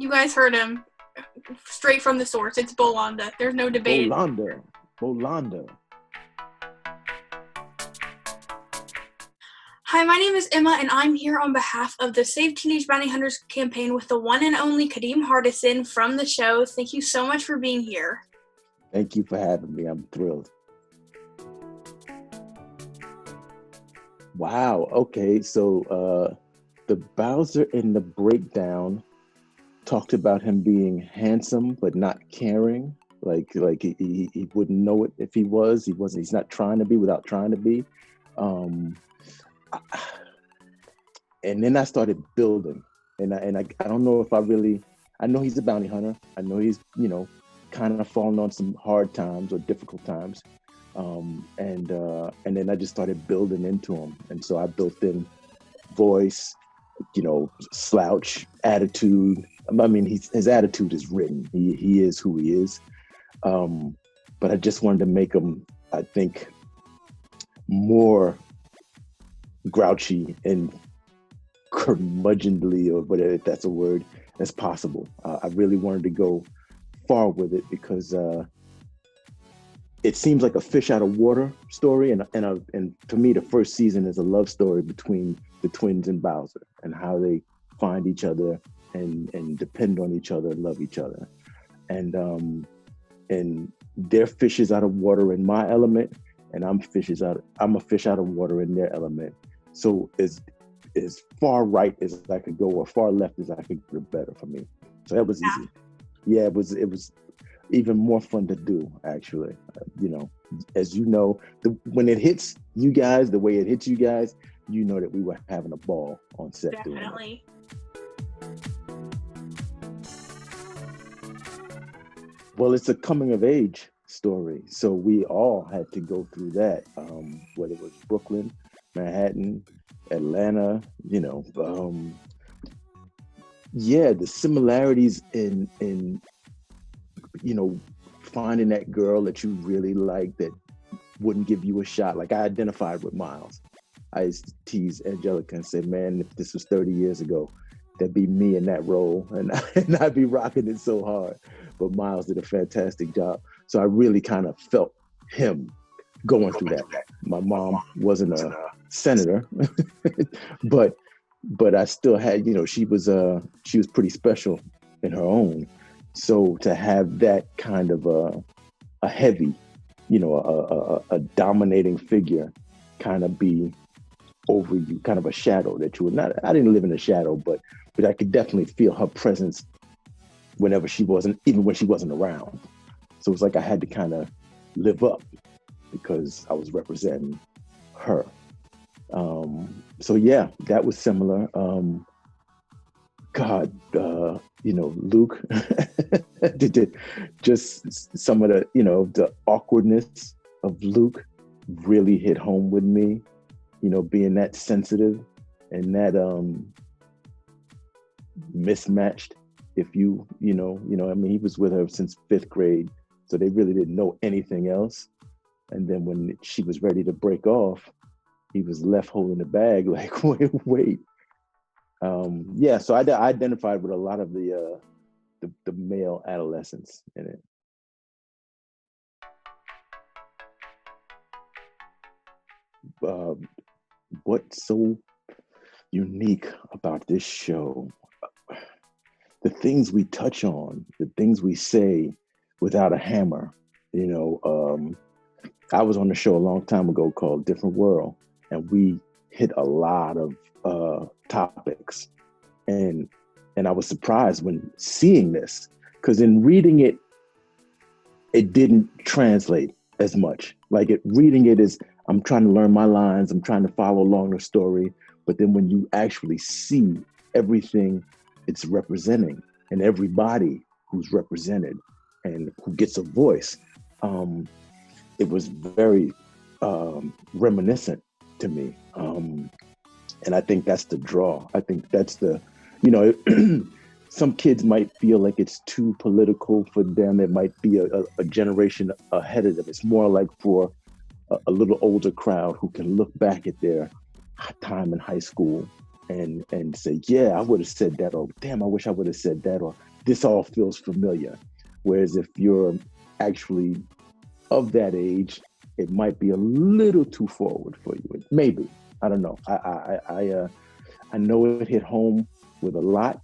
You guys heard him straight from the source. It's Yolanda. There's no debate. Yolanda. Hi, my name is Emma, and I'm here on behalf of the Save Teenage Bounty Hunters campaign with the one and only Kadeem Hardison from the show. Thank you so much for being here. Thank you for having me. I'm thrilled. Wow. Okay. So the Bowser in the breakdown talked about him being handsome but not caring. Like he wouldn't know it if he was. He's not trying to be without trying to be. And then I started building, and I don't know if I know he's a bounty hunter. I know he's kind of fallen on some hard times or difficult times. And then I just started building into him. And so I built in voice, slouch, attitude. I mean, his attitude is written. He is who he is. But I just wanted to make him, I think, more grouchy and curmudgeonly, or whatever, if that's a word, as possible. I really wanted to go far with it because it seems like a fish out of water story, and to me, the first season is a love story between the twins and Bowser and how they find each other and depend on each other and love each other, and they're fishes out of water in my element, and I'm a fish out of water in their element. So as far right as I could go or far left as I could go, the better for me. So that was easy. Yeah, it was even more fun to do, actually. As you know, when it hits you guys, the way it hits you guys, you know that we were having a ball on set. Definitely. Well, it's a coming of age story, so we all had to go through that, whether it was Brooklyn, Manhattan, Atlanta, the similarities in finding that girl that you really like that wouldn't give you a shot. Like, I identified with Miles. I used to tease Angelica and say, man, if this was 30 years ago, that'd be me in that role, and I'd be rocking it so hard. But Miles did a fantastic job. So I really kind of felt him going through that. My mom wasn't a senator, but I still had, she was pretty special in her own. So to have that kind of a heavy, a dominating figure kind of be over you, kind of a shadow that you would not, I didn't live in a shadow, but I could definitely feel her presence even when she wasn't around. So it's like I had to kind of live up because I was representing her. So yeah, that was similar. Luke did just some of the awkwardness of Luke really hit home with me, being that sensitive and that mismatched. If he was with her since 5th grade, so they really didn't know anything else. And then when she was ready to break off, he was left holding the bag like, wait. So I identified with a lot of the male adolescents in it. What's so unique about this show? The things we touch on, the things we say without a hammer. I was on a show a long time ago called Different World, and we hit a lot of topics, and I was surprised when seeing this, because in reading it, it didn't translate as much. Like reading it is, I'm trying to learn my lines, I'm trying to follow along the story, but then when you actually see everything it's representing and everybody who's represented and who gets a voice, it was very reminiscent to me. And I think that's the draw. I think that's the, some kids might feel like it's too political for them. It might be a generation ahead of them. It's more like for a little older crowd who can look back at their time in high school and say, yeah, I would have said that, or damn, I wish I would have said that, or this all feels familiar. Whereas if you're actually of that age, it might be a little too forward for you. Maybe, I don't know. I know it hit home with a lot,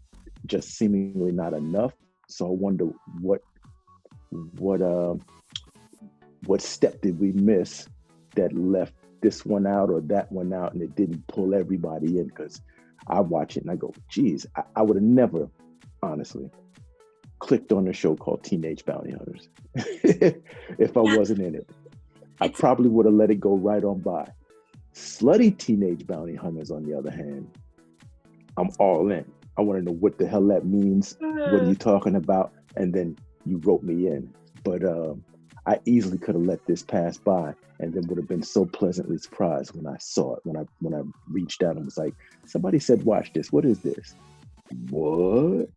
just seemingly not enough. So I wonder what step did we miss that left this one out or that one out, and it didn't pull everybody in? Because I watch it and I go, geez, I would have never, honestly, clicked on a show called Teenage Bounty Hunters if I wasn't in it. I probably would have let it go right on by. Slutty Teenage Bounty Hunters, on the other hand, I'm all in. I want to know what the hell that means. What are you talking about? And then you wrote me in. But I easily could have let this pass by, and then would have been so pleasantly surprised when I saw it, when I reached out and was like, somebody said, watch this. What is this? What?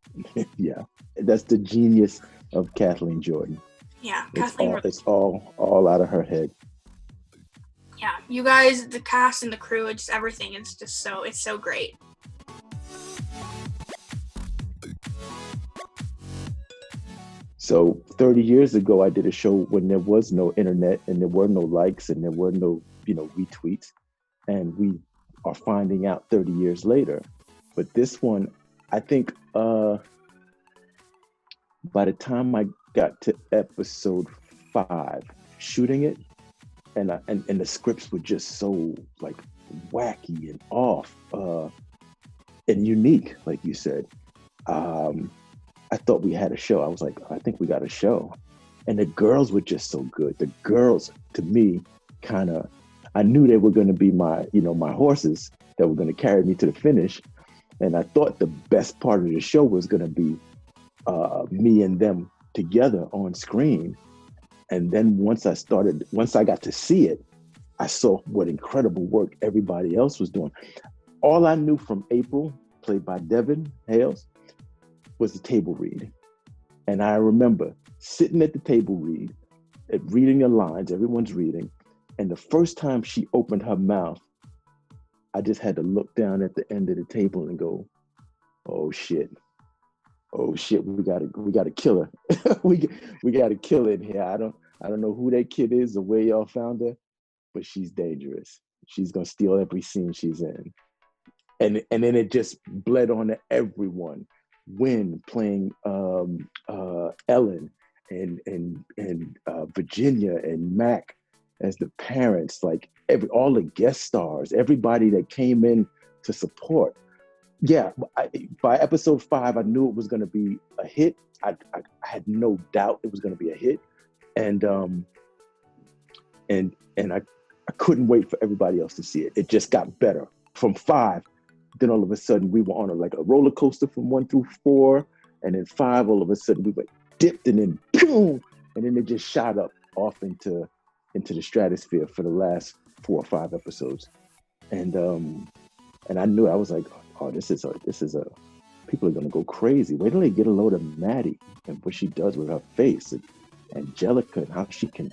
Yeah, that's the genius of Kathleen Jordan. Yeah, it's all out of her head. Yeah, you guys, the cast and the crew, it's just everything. It's so great. So 30 years ago, I did a show when there was no internet and there were no likes and there were no, retweets. And we are finding out 30 years later. But this one, I think by the time I got to episode 5, shooting it, and the scripts were just so like wacky and off and unique, like you said. I thought we had a show. I was like, I think we got a show. And the girls were just so good. The girls, to me, I knew they were going to be my horses that were going to carry me to the finish. And I thought the best part of the show was going to be me and them together on screen. And then once I got to see it, I saw what incredible work everybody else was doing. All I knew from April, played by Devin Hales, was the table read. And I remember sitting at the table read, reading the lines, everyone's reading. And the first time she opened her mouth, I just had to look down at the end of the table and go, oh shit, we gotta kill her. we gotta kill her in here. I don't know who that kid is or where y'all found her, but she's dangerous. She's gonna steal every scene she's in. And then it just bled on to everyone. Wynn playing Ellen and Virginia and Mac as the parents, like all the guest stars, everybody that came in to support. Yeah, by episode 5, I knew it was going to be a hit. I had no doubt it was going to be a hit, and I couldn't wait for everybody else to see it. It just got better from 5. Then all of a sudden we were on a roller coaster from 1 through 4, and then 5, all of a sudden we went dipped, and then boom, and then it just shot up off into the stratosphere for the last 4 or 5 episodes. And I knew, I was like, oh, this is a people are gonna go crazy. Wait till they get a load of MADDIE and what she does with her face, and ANJELICA and how she can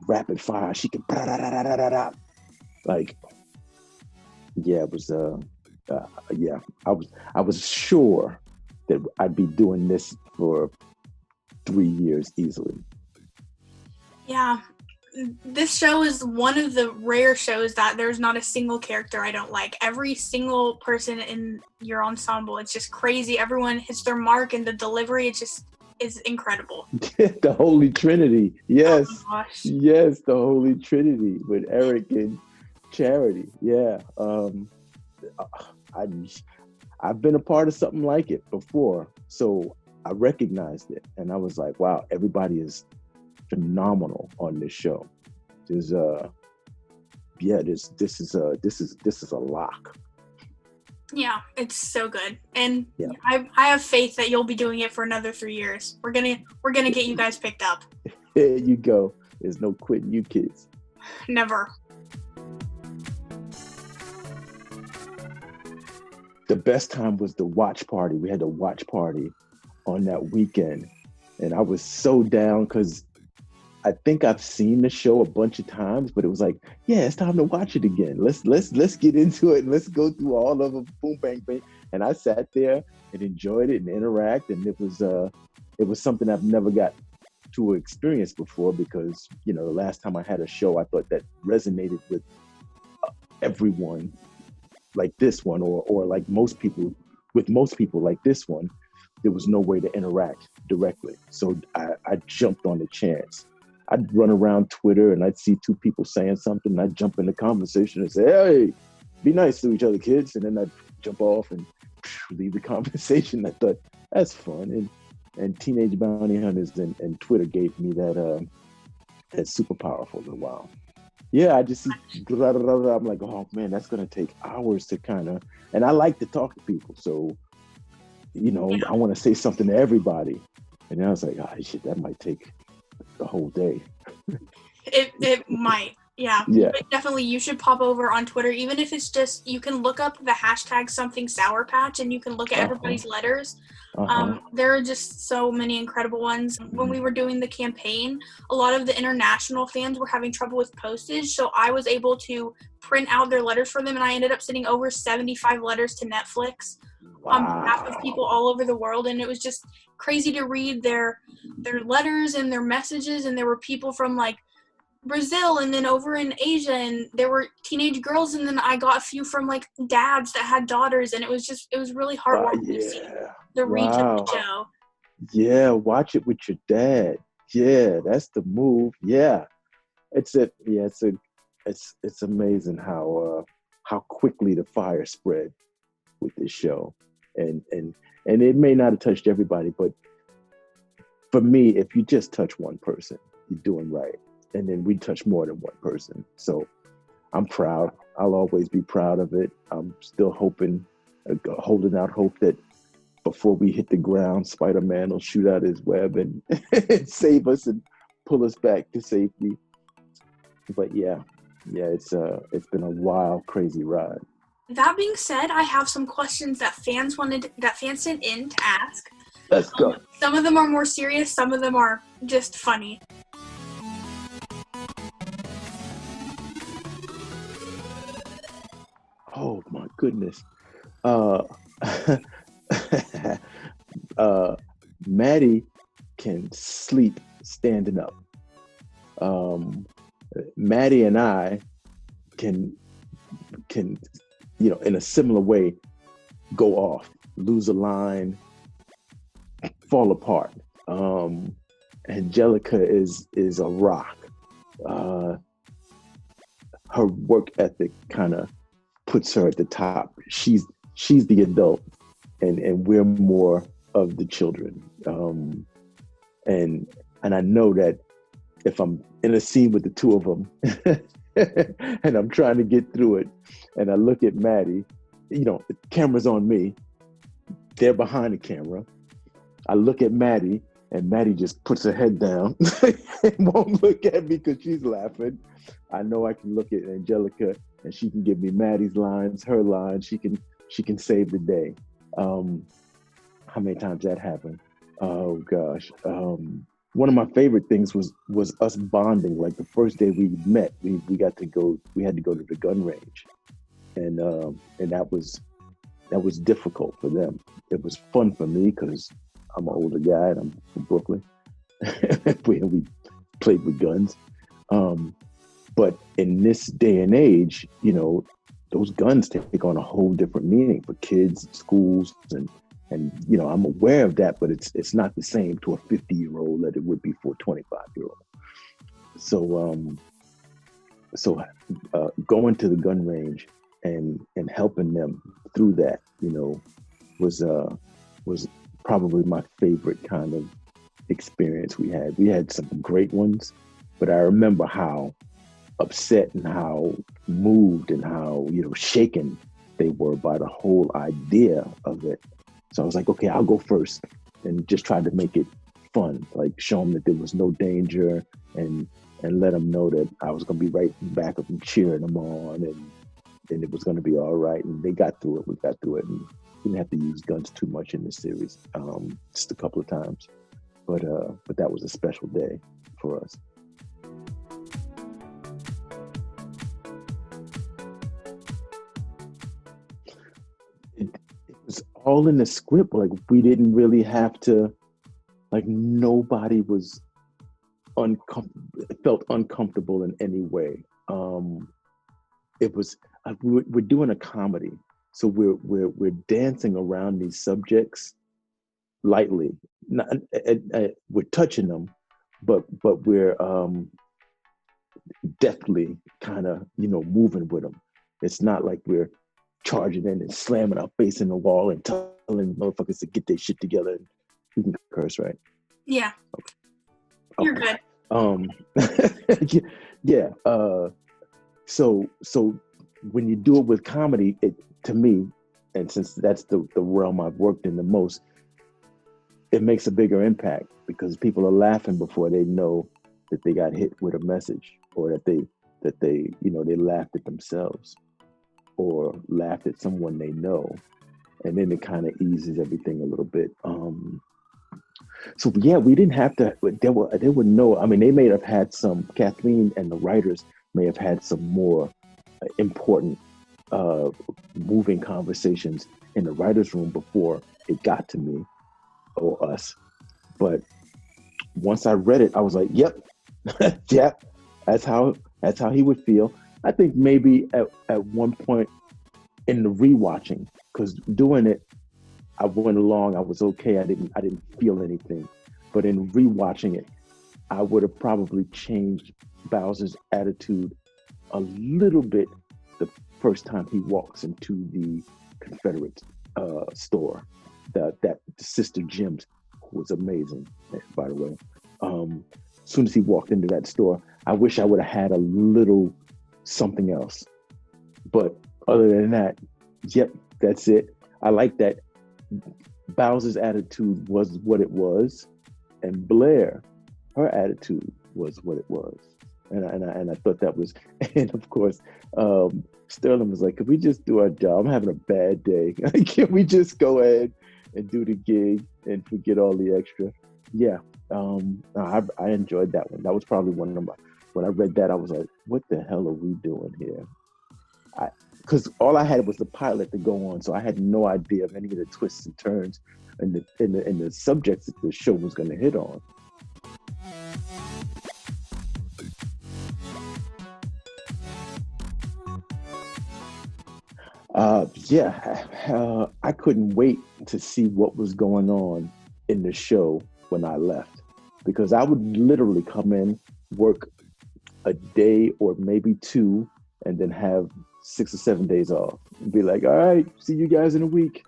rapid fire, she can like, yeah, it was I was sure that I'd be doing this for 3 years easily. Yeah, this show is one of the rare shows that there's not a single character I don't like. Every single person in your ensemble, it's just crazy. Everyone hits their mark, and the delivery, it just is incredible. The Holy Trinity, yes. Oh my gosh. Yes, the Holy Trinity with Eric and Charity. Yeah. I've been a part of something like it before, so I recognized it, and I was like, wow, everybody is phenomenal on this show. This is a lock. Yeah, it's so good, and yeah. I have faith that you'll be doing it for another 3 years. We're gonna get you guys picked up. There you go. There's no quitting, you kids. Never. The best time was the watch party. We had a watch party on that weekend, and I was so down because I think I've seen the show a bunch of times, but it was like, yeah, it's time to watch it again. Let's get into it, and let's go through all of them. Boom, bang, bang. And I sat there and enjoyed it and interact, and it was something I've never got to experience before, because the last time I had a show, I thought that resonated with everyone like this one, or like most people like this one. There was no way to interact directly, so I jumped on the chance. I'd run around Twitter and I'd see two people saying something, and I'd jump in the conversation and say, "Hey, be nice to each other, kids," and then I'd jump off and leave the conversation. I thought that's fun, and Teenage Bounty Hunters and Twitter gave me that superpower for a little while. Yeah, I just see, I'm like, oh man, that's gonna take hours to and I like to talk to people, so I want to say something to everybody, and then I was like, oh shit, that might take the whole day. It might. Yeah. But definitely you should pop over on Twitter, even if it's just, you can look up the hashtag something Sour Patch and you can look at everybody's letters. There are just so many incredible ones. When we were doing the campaign, a lot of the international fans were having trouble with postage, so I was able to print out their letters for them, and I ended up sending over 75 letters to Netflix on behalf of people all over the world, and it was just crazy to read their letters and their messages. And there were people from like Brazil and then over in Asia, and there were teenage girls, and then I got a few from like dads that had daughters, and it was really heartwarming to see the reach of the show. Yeah, watch it with your dad. Yeah, that's the move. Yeah. It's amazing how quickly the fire spread with this show. And it may not have touched everybody, but for me, if you just touch one person, you're doing right. And then we touch more than one person. So I'm proud. I'll always be proud of it. I'm still holding out hope that before we hit the ground, Spider-Man will shoot out his web and save us and pull us back to safety. But yeah, it's been a wild, crazy ride. That being said, I have some questions that fans sent in to ask. Let's go. Some of them are more serious, some of them are just funny. Oh my goodness. Maddie can sleep standing up. Maddie and I can in a similar way go off, lose a line, fall apart. Angelica is a rock. Her work ethic kind of puts her at the top. She's the adult, and we're more of the children. And I know that if I'm in a scene with the two of them and I'm trying to get through it, and I look at Maddie, the camera's on me, they're behind the camera. I look at Maddie, and Maddie just puts her head down and won't look at me because she's laughing. I know I can look at Angelica, and she can give me Maddie's lines, her lines. She can save the day. How many times that happened? Oh gosh. One of my favorite things was us bonding. Like the first day we met, we had to go to the gun range, and that was difficult for them. It was fun for me because I'm an older guy and I'm from Brooklyn. we played with guns. But in this day and age, those guns take on a whole different meaning for kids, schools, and I'm aware of that, but it's not the same to a 50-year-old that it would be for a 25-year-old. So going to the gun range and helping them through that, was probably my favorite kind of experience we had. We had some great ones, but I remember how upset and how moved and how shaken they were by the whole idea of it. So I was like, okay, I'll go first, and just tried to make it fun, like show them that there was no danger, and let them know that I was going to be right back of them, cheering them on, and it was going to be all right. And they got through it. We got through it, and we didn't have to use guns too much in this series, just a couple of times. But that was a special day for us. It was all in the script. Like we didn't really have to, like nobody was felt uncomfortable in any way. It was we're doing a comedy, so we're dancing around these subjects lightly. Not, we're touching them, but we're deftly kind of moving with them. It's not like we're charging in and slamming our face in the wall and telling motherfuckers to get their shit together. We can curse, right? Yeah. Okay. You're good. Yeah. So when you do it with comedy, it to me, and since that's the realm I've worked in the most, it makes a bigger impact because people are laughing before they know that they got hit with a message, or that they they laughed at themselves or laughed at someone they know, and then it kind of eases everything a little bit. So yeah, we didn't have to. There were no. I mean, they may have had some. Kathleen and the writers may have had some more important, moving conversations in the writers' room before it got to me or us. But once I read it, I was like, "Yep, yep, that's how he would feel." I think maybe at one point in the rewatching, because doing it, I went along, I was okay. I didn't feel anything. But in rewatching it, I would have probably changed Bowser's attitude a little bit the first time he walks into the Confederate store. That Sister Jim's, who was amazing, by the way. As soon as he walked into that store, I wish I would have had a little something else. But other than that, yep, that's it. I like that Bowser's attitude was what it was, and Blair, her attitude was what it was, and I thought that was, and of course, Sterling was like, "Could we just do our job? I'm having a bad day. Can we just go ahead and do the gig and forget all the extra?" Yeah, I enjoyed that one. That was probably one of my. When I read that, I was like, "What the hell are we doing here?" Because all I had was the pilot to go on, so I had no idea of any of the twists and turns and the subjects that the show was going to hit on. I couldn't wait to see what was going on in the show when I left, because I would literally come in, work a day or maybe two, and then have 6 or 7 days off and be like, "All right, see you guys in a week."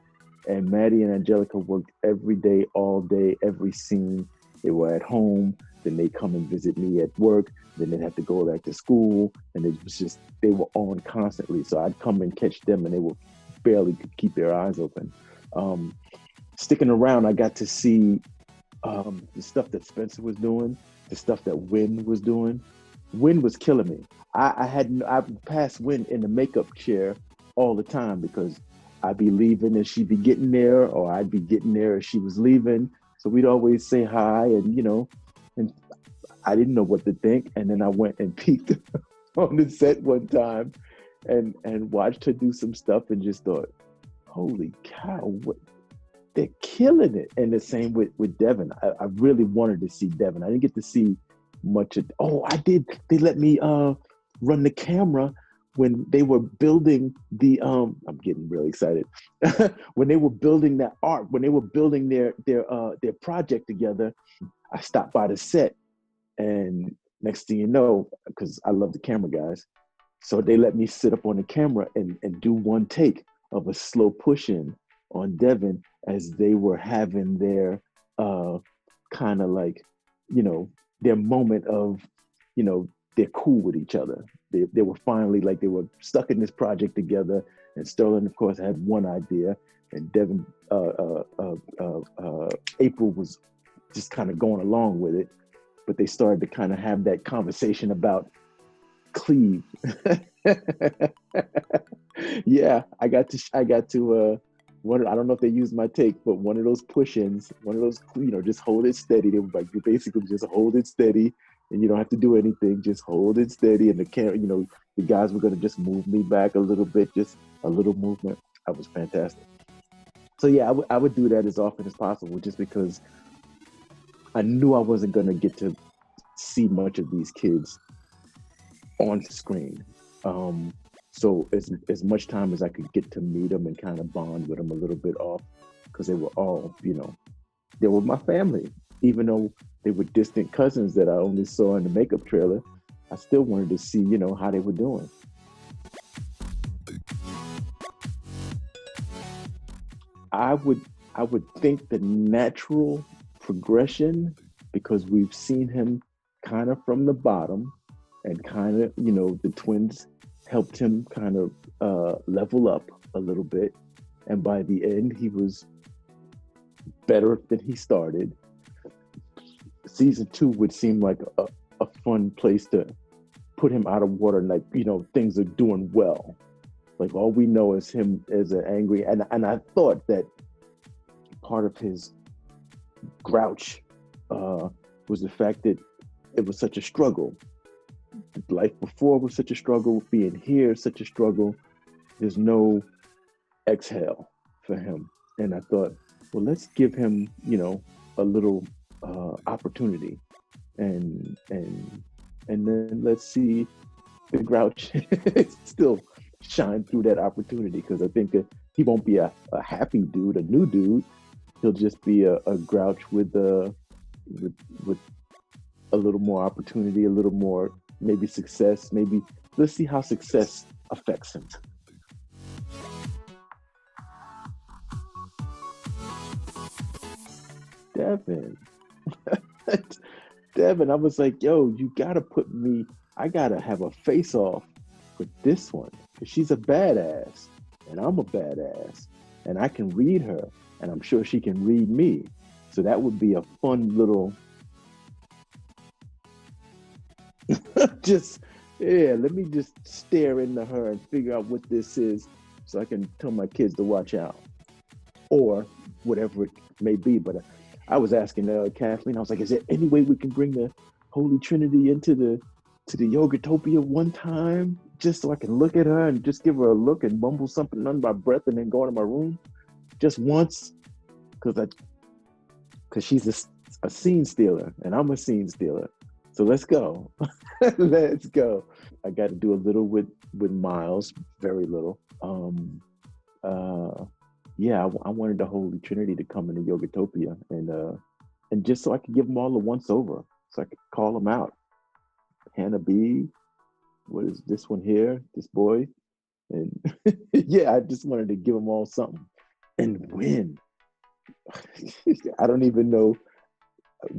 And MADDIE and Angelica worked every day, all day, every scene. They were at home, then they come and visit me at work, then they'd have to go back to school, and it was just, they were on constantly. So I'd come and catch them and they were barely could keep their eyes open. Sticking around, I got to see the stuff that Spencer was doing, the stuff that Wynn was doing. Wynn was killing me. I passed Wynn in the makeup chair all the time because I'd be leaving and she'd be getting there, or I'd be getting there as she was leaving. So we'd always say hi, and and I didn't know what to think. And then I went and peeked on the set one time and watched her do some stuff and just thought, holy cow, what, they're killing it. And the same with Devin. I really wanted to see Devin. I didn't get to see much of, I did. They let me run the camera when they were building the I'm getting really excited. When they were building that art, when they were building their project together, I stopped by the set, and next thing you know, because I love the camera guys, so they let me sit up on the camera and do one take of a slow push in on Devin as they were having their kind of like, their moment of, they're cool with each other. They were finally, like, they were stuck in this project together, and Sterling, of course, had one idea, and Devin, April was just kind of going along with it, but they started to kind of have that conversation about Cleve. Yeah, I got to one, I don't know if they used my take, but one of those push-ins, one of those, just hold it steady. They were like, you basically just hold it steady, and you don't have to do anything, just hold it steady. And the camera, the guys were going to just move me back a little bit, just a little movement. That was fantastic. So yeah, I would do that as often as possible, just because I knew I wasn't going to get to see much of these kids on screen. So as much time as I could get to meet them and kind of bond with them a little bit off, because they were all, they were my family. Even though they were distant cousins that I only saw in the makeup trailer, I still wanted to see, how they were doing. I would think the natural progression, because we've seen him kind of from the bottom, and kind of, the twins helped him kind of level up a little bit. And by the end, he was better than he started. Season 2 would seem like a fun place to put him out of water, and like, things are doing well. Like, all we know is him as an angry, and I thought that part of his grouch was the fact that it was such a struggle. Life before was such a struggle, being here such a struggle. There's no exhale for him. And I thought, well, let's give him, a little opportunity, and then let's see the grouch still shine through that opportunity, because I think that he won't be a happy dude, a new dude. He'll just be a grouch with a little more opportunity, a little more maybe success. Maybe let's see how success affects him. Devin, I was like, yo, you gotta I gotta have a face off with this one, because she's a badass and I'm a badass, and I can read her, and I'm sure she can read me. So that would be a fun little let me just stare into her and figure out what this is, so I can tell my kids to watch out, or whatever it may be. But I was asking Kathleen, I was like, is there any way we can bring the Holy Trinity into the Yogatopia one time, just so I can look at her and just give her a look and mumble something under my breath and then go into my room just once? Because she's a scene stealer and I'm a scene stealer. So let's go. Let's go. I got to do a little with Miles, very little. I wanted the Holy Trinity to come into Yogatopia, and just so I could give them all a once over, so I could call them out. Hannah B, what is this one here? This boy, and I just wanted to give them all something and win. I don't even know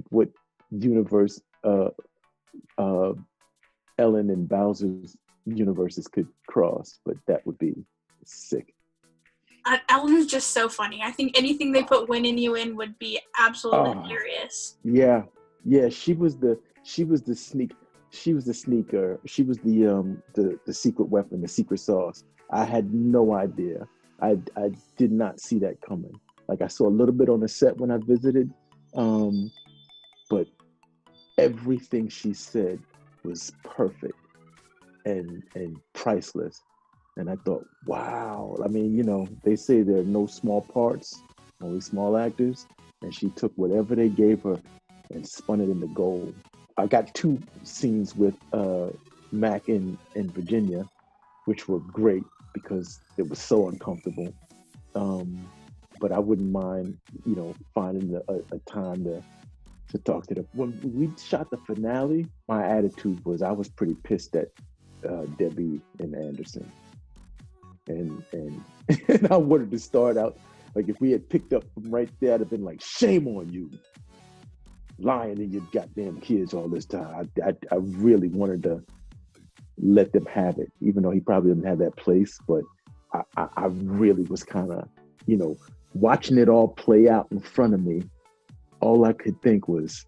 what universe Ellen and Bowser's universes could cross, but that would be sick. Ellen's just so funny. I think anything they put Win and You in would be absolutely hilarious. Yeah. She was the sneaker. She was the secret weapon, the secret sauce. I had no idea. I did not see that coming. Like, I saw a little bit on the set when I visited, but everything she said was perfect and priceless. And I thought, wow. I mean, they say there are no small parts, only small actors. And she took whatever they gave her and spun it into gold. I got 2 scenes with Mac and Virginia, which were great because it was so uncomfortable. But I wouldn't mind, finding a time to talk to them. When we shot the finale, my attitude was I was pretty pissed at Debbie and Anderson. And I wanted to start out, like, if we had picked up from right there, I'd have been like, shame on you, lying to your goddamn kids all this time. I really wanted to let them have it, even though he probably didn't have that place. But I really was kind of, watching it all play out in front of me. All I could think was,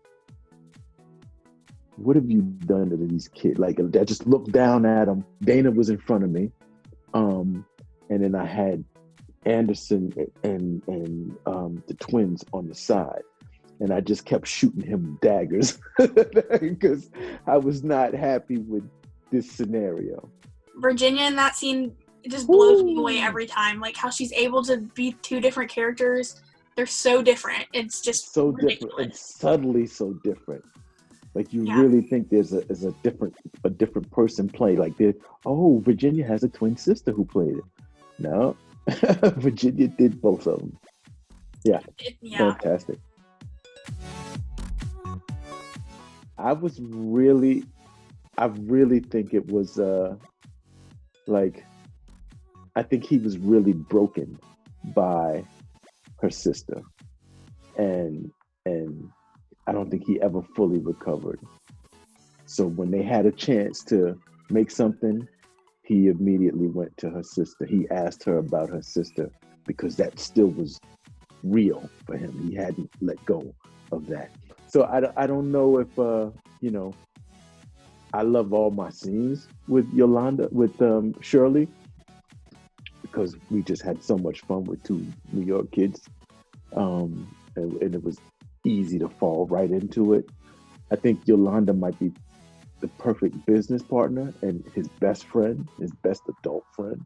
what have you done to these kids? Like, I just looked down at them. Dana was in front of me. And then I had Anderson and the twins on the side. And I just kept shooting him daggers because I was not happy with this scenario. Virginia in that scene It just blows me away every time. Like how she's able to be two different characters. They're so different. It's just so ridiculous. different and subtly so different. Like you Yeah. really think there's a different person play. Like Virginia has a twin sister who played it. No, Virginia did both of them. Yeah, fantastic. I really think it was I think he was really broken by her sister, and I don't think he ever fully recovered. So when they had a chance to make something, he immediately went to her sister. He asked her about her sister because that still was real for him. He hadn't let go of that. So I don't know if I love all my scenes with Yolanda, with Shirley, because we just had so much fun with two New York kids, and it was easy to fall right into it. I think Yolanda might be the perfect business partner and his best friend, his best adult friend,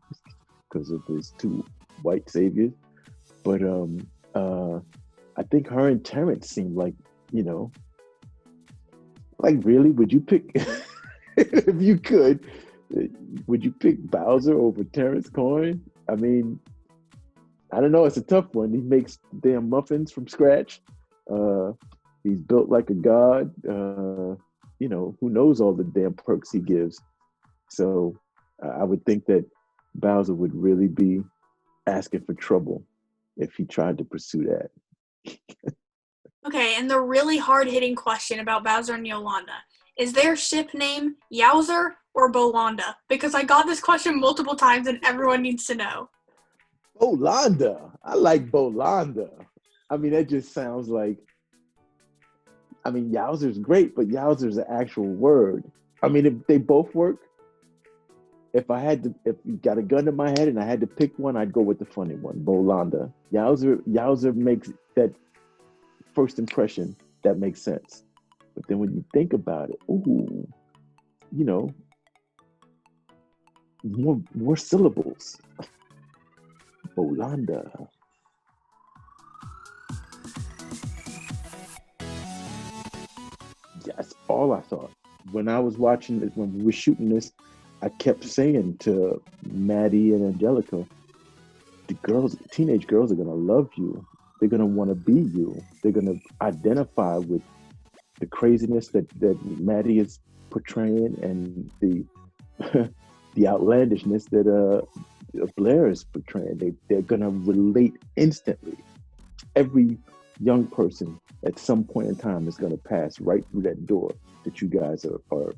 because of his two white saviors. But I think her and Terrence seemed like, really, would you pick, if you could, would you pick Bowser over Terrence Coyne? I mean, I don't know, it's a tough one. He makes damn muffins from scratch. He's built like a god. Who knows all the damn perks he gives. So I would think that Bowser would really be asking for trouble if he tried to pursue that. Okay, and the really hard-hitting question about Bowser and Yolanda. Is their ship name Yowzer or Bolanda? Because I got this question multiple times and everyone needs to know. Bolanda. I like Bolanda. I mean, that just sounds like, Yowzer's great, but Yowzer's an actual word. I mean, if they both work, if you got a gun to my head and I had to pick one, I'd go with the funny one, Bolanda. Yowzer makes that first impression, that makes sense. But then when you think about it, more syllables. Bolanda. That's all I thought. When I was watching this, when we were shooting this, I kept saying to MADDIE and Angelica, teenage girls are gonna love you. They're gonna want to be you. They're gonna identify with the craziness that MADDIE is portraying and the the outlandishness that Blair is portraying. They're gonna relate instantly. Every young person at some point in time is gonna pass right through that door that you guys are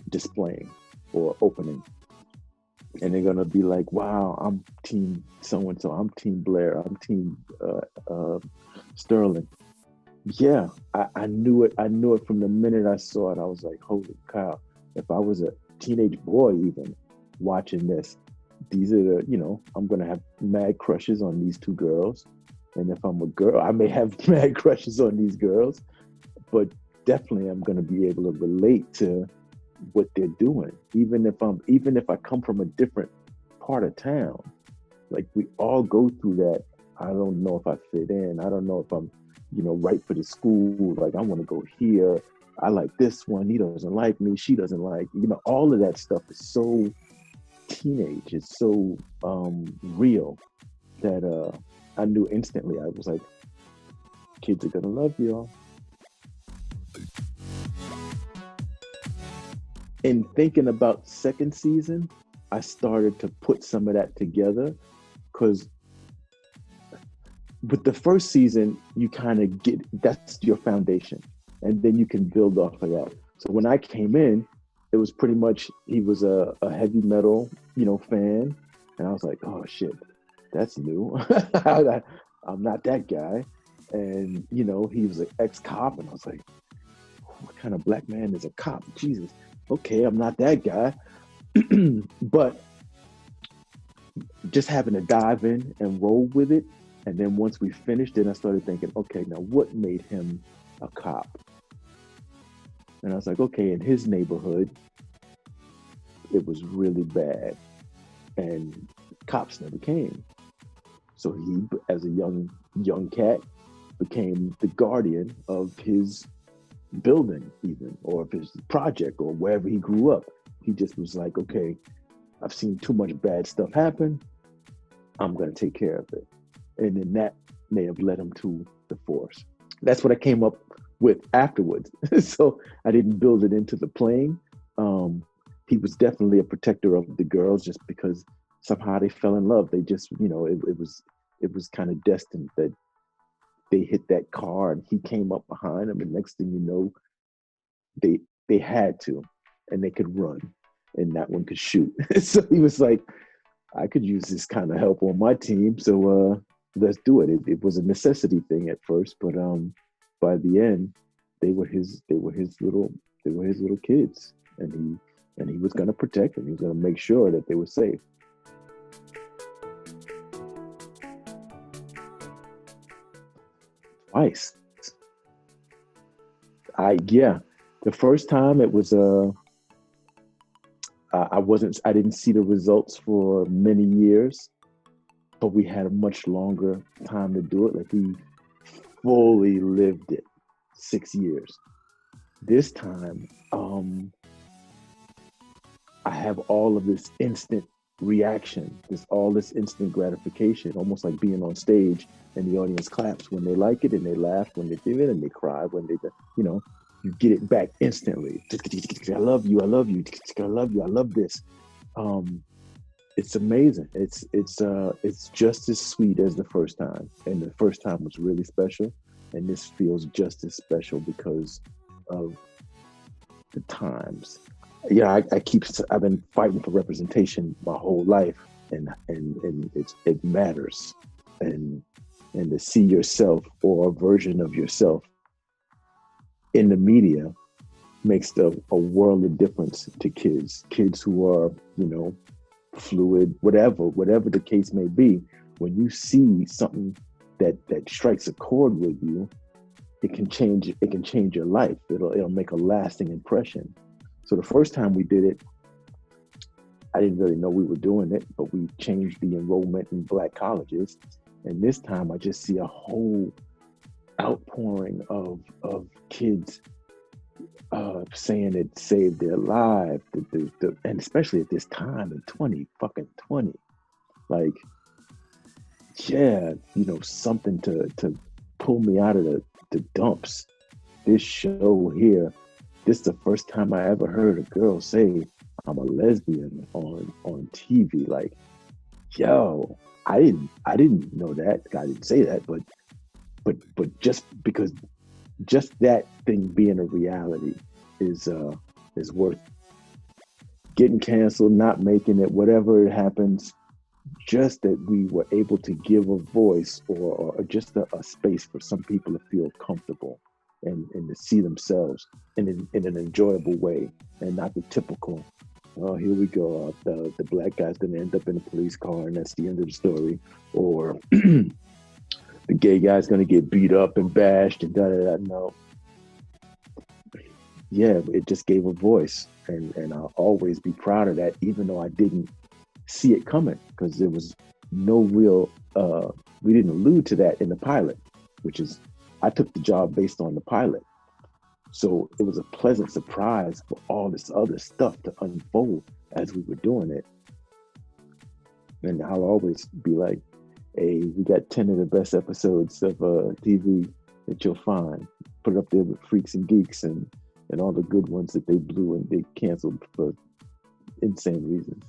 displaying or opening. And they're gonna be like, wow, I'm team so-and-so, I'm team Blair, I'm team Sterling. Yeah, I knew it. I knew it from the minute I saw it. I was like, holy cow. If I was a teenage boy even watching this, these are I'm gonna have mad crushes on these two girls. And if I'm a girl, I may have mad crushes on these girls, but definitely I'm gonna be able to relate to what they're doing. Even if I come from a different part of town, like we all go through that. I don't know if I fit in. I don't know if I'm, right for the school. Like I want to go here. I like this one. He doesn't like me. She doesn't like, all of that stuff is so teenage. It's so real that I knew instantly. I was like, kids are gonna love y'all. In thinking about second season, I started to put some of that together because with the first season, you kind of that's your foundation, and then you can build off of that. So when I came in, it was pretty much, he was a heavy metal, fan. And I was like, oh shit, that's new. I'm not that guy. And, he was an ex-cop. And I was like, what kind of black man is a cop? Jesus. Okay, I'm not that guy. But just having to dive in and roll with it. And then once we finished it, I started thinking, okay, now what made him a cop? And I was like, okay, in his neighborhood, it was really bad. and cops never came. So he, as a young cat, became the guardian of his building, even, or of his project, or wherever he grew up. He just was like, okay, I've seen too much bad stuff happen. I'm going to take care of it. And then that may have led him to the force. That's what I came up with afterwards. So I didn't build it into the playing. He was definitely a protector of the girls, just because somehow they fell in love. They just, it was kind of destined that they hit that car and he came up behind them, and next thing you know, they had to, and they could run, and that one could shoot. So he was like, I could use this kind of help on my team, so let's do it. It was a necessity thing at first, but by the end, they were his little kids, and he was going to protect them. He was going to make sure that they were safe. Twice. The first time it was I didn't see the results for many years, but we had a much longer time to do it. Like, we fully lived it, 6 years. This time, I have all of this instant reaction, all this instant gratification, almost like being on stage and the audience claps when they like it, and they laugh when they do it, and they cry when they, you get it back instantly. I love you, I love you, I love you, I love this. It's amazing. It's just as sweet as the first time, and the first time was really special, and this feels just as special because of the times. Yeah, I've been fighting for representation my whole life, and it matters, and to see yourself or a version of yourself in the media makes a world of difference to kids who are, fluid, whatever the case may be. When you see something that strikes a chord with you, it can change your life. It'll make a lasting impression. So the first time we did it, I didn't really know we were doing it, but we changed the enrollment in Black colleges. And this time I just see a whole outpouring of kids saying it saved their life, and especially at this time in 2020, like, yeah, something to pull me out of the dumps. This show here, this is the first time I ever heard a girl say I'm a lesbian on TV. Like, yo, I didn't know that. I didn't say that, but just because just that thing being a reality is worth getting canceled, not making it, whatever it happens. Just that we were able to give a voice or just a space for some people to feel comfortable and to see themselves in an enjoyable way, and not the typical, oh, here we go, the Black guy's going to end up in a police car and that's the end of the story, or the gay guy's going to get beat up and bashed and da-da-da. No. Yeah, it just gave a voice, and I'll always be proud of that, even though I didn't see it coming, because there was no real, we didn't allude to that in the pilot, which is, I took the job based on the pilot. So it was a pleasant surprise for all this other stuff to unfold as we were doing it. And I'll always be like, hey, we got 10 of the best episodes of TV that you'll find. Put it up there with Freaks and Geeks and all the good ones that they blew and they canceled for insane reasons.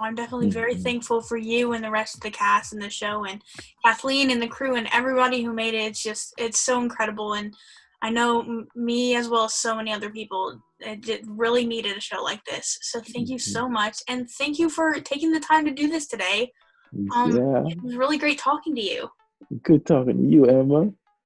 I'm definitely very thankful for you and the rest of the cast and the show, and Kathleen and the crew and everybody who made it. It's so incredible. And I know me, as well as so many other people, really needed a show like this. So thank you so much. And thank you for taking the time to do this today. It was really great talking to you. Good talking to you, Emma.